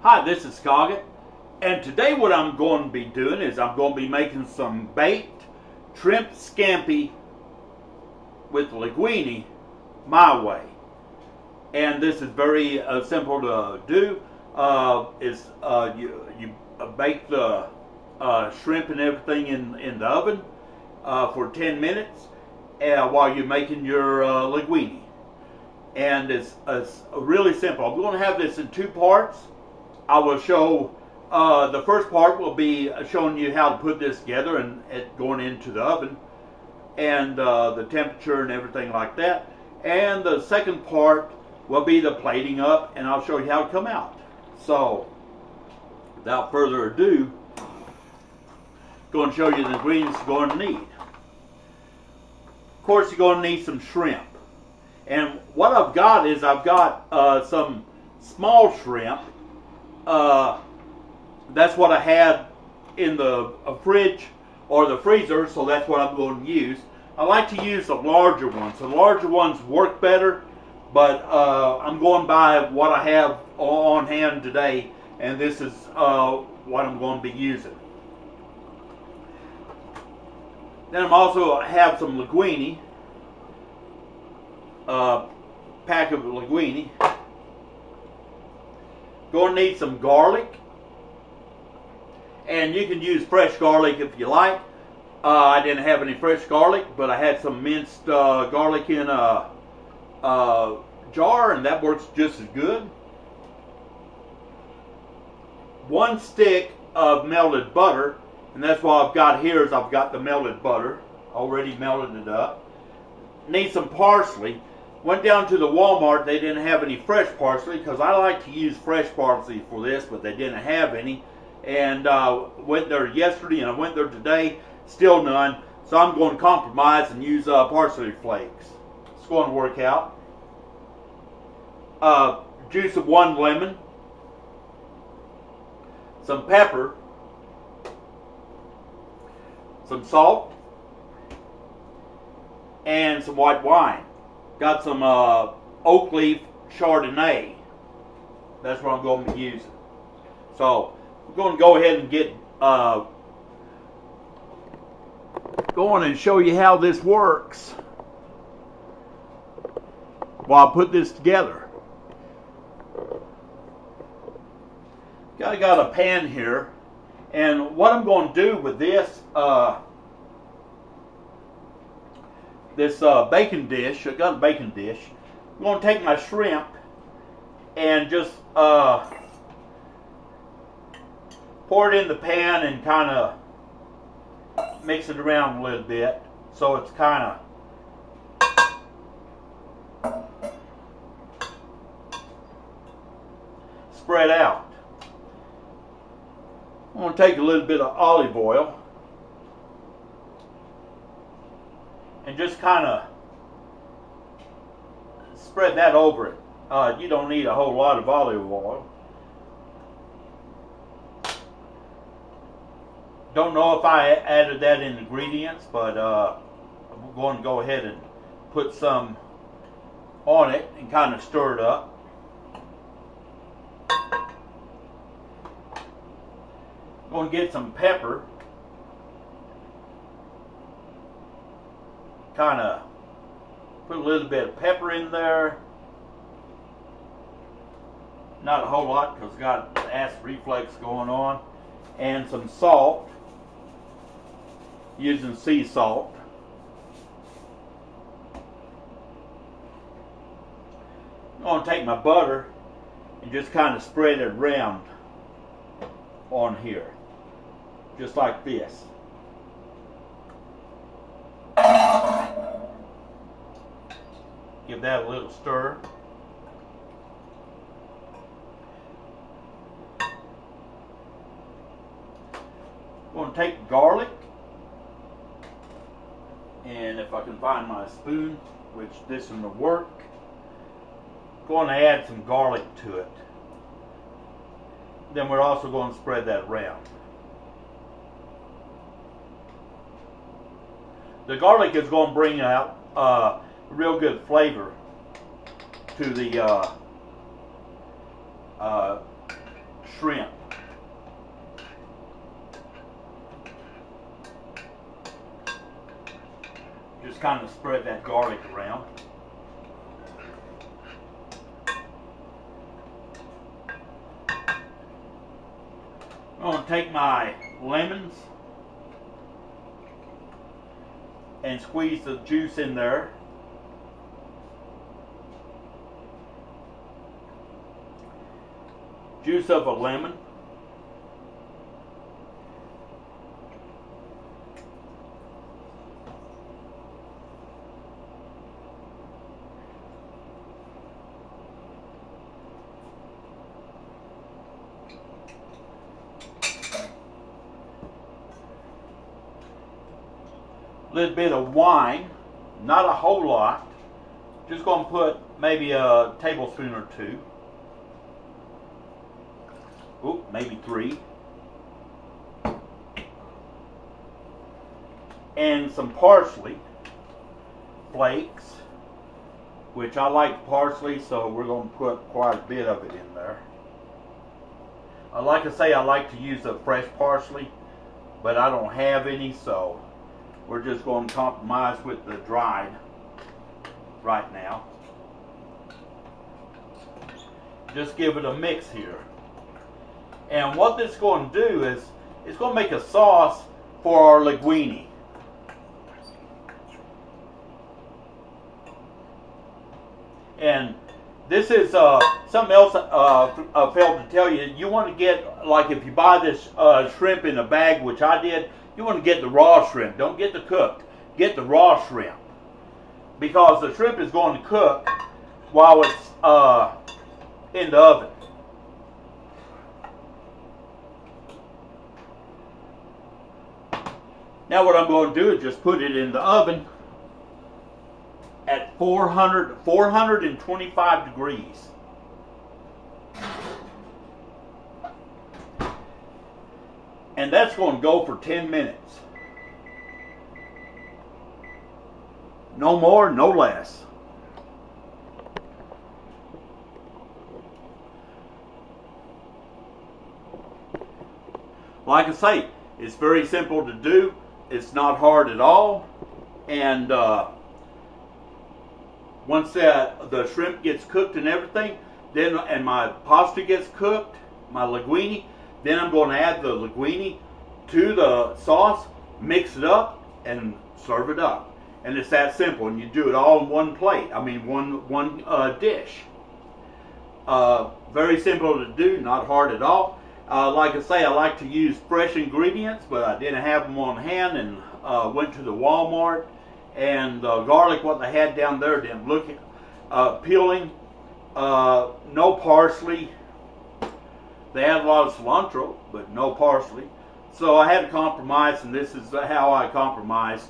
Hi, this is Scoggett, and today what I'm going to be doing is I'm going to be making some baked shrimp scampi with linguine my way. And this is very simple to do. You bake the shrimp and everything in the oven for 10 minutes while you're making your linguine. And it's really simple. I'm going to have this in two parts. I will show, the first part will be showing you how to put this together and it going into the oven and the temperature and everything like that. And the second part will be the plating up, and I'll show you how to come out. So, without further ado, I'm going to show you the ingredients you're going to need. Of course, you're going to need some shrimp. And what I've got is I've got some small shrimp. That's what I had in the fridge or the freezer, so that's what I'm going to use. I like to use the larger ones. The larger ones work better, but I'm going by what I have on hand today, and this is what I'm going to be using. Then I'm also have some linguine, pack of linguine. Going to need some garlic, and you can use fresh garlic if you like. I didn't have any fresh garlic, but I had some minced garlic in a jar, and that works just as good. 1 stick of melted butter, and that's what I've got here is I've got the melted butter, already melted it up. Need some parsley. Went down to the Walmart, they didn't have any fresh parsley because I like to use fresh parsley for this, but they didn't have any. And went there yesterday and I went there today, still none. So I'm going to compromise and use parsley flakes. It's going to work out. Juice of 1 lemon. Some pepper. Some salt. And some white wine. Got some oak leaf Chardonnay. That's what I'm going to be using. So we're going to go ahead and get going and show you how this works while I put this together. I got a pan here, and what I'm going to do with this baking dish, I got a baking dish. I'm going to take my shrimp and just pour it in the pan and kind of mix it around a little bit so it's kind of spread out. I'm going to take a little bit of olive oil and just kind of spread that over it. You don't need a whole lot of olive oil. Don't know if I added that in ingredients, but I'm going to go ahead and put some on it and kind of stir it up. I'm going to get some pepper. Kind of put a little bit of pepper in there. Not a whole lot because I've got acid reflux going on. And some salt. Using sea salt. I'm going to take my butter and just kind of spread it around on here. Just like this. Give that a little stir. I'm going to take garlic, and if I can find my spoon, which this one will work, I'm going to add some garlic to it. Then we're also going to spread that around. The garlic is going to bring out real good flavor to the shrimp. Just kind of spread that garlic around. I'm going to take my lemons and squeeze the juice in there. Juice of a lemon. A little bit of wine, not a whole lot. Just going to put maybe a tablespoon or two. Ooh, maybe 3. And some parsley flakes, which I like parsley, so we're going to put quite a bit of it in there. Like I say, I like to use the fresh parsley, but I don't have any, so we're just going to compromise with the dried right now. Just give it a mix here. And what this is going to do is it's going to make a sauce for our linguine. And this is something else I failed to tell you. You want to get, like if you buy this shrimp in a bag, which I did, you want to get the raw shrimp. Don't get the cooked. Get the raw shrimp. Because the shrimp is going to cook while it's in the oven. Now what I'm going to do is just put it in the oven at 425 degrees. And that's going to go for 10 minutes. No more, no less. Like I say, it's very simple to do. It's not hard at all. And once the shrimp gets cooked and everything, then and my pasta gets cooked, my linguine, then I'm going to add the linguine to the sauce, mix it up, and serve it up. And it's that simple. And you do it all in one plate. I mean, one dish. Very simple to do, not hard at all. Like I say, I like to use fresh ingredients, but I didn't have them on hand, and went to the Walmart, and the garlic, what they had down there, didn't look appealing. No parsley. They had a lot of cilantro, but no parsley. So I had to compromise, and this is how I compromised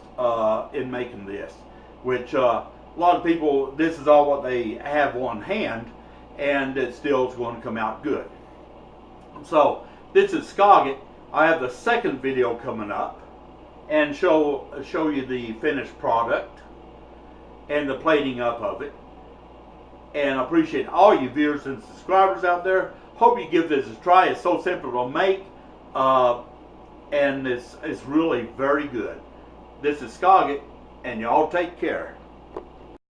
in making this. Which a lot of people, this is all what they have on hand, and it still is going to come out good. So this is Scogget. I have the second video coming up and show you the finished product and the plating up of it. And I appreciate all you viewers and subscribers out there. Hope you give this a try. It's so simple to make, and it's really very good. This is Scogget, and y'all take care.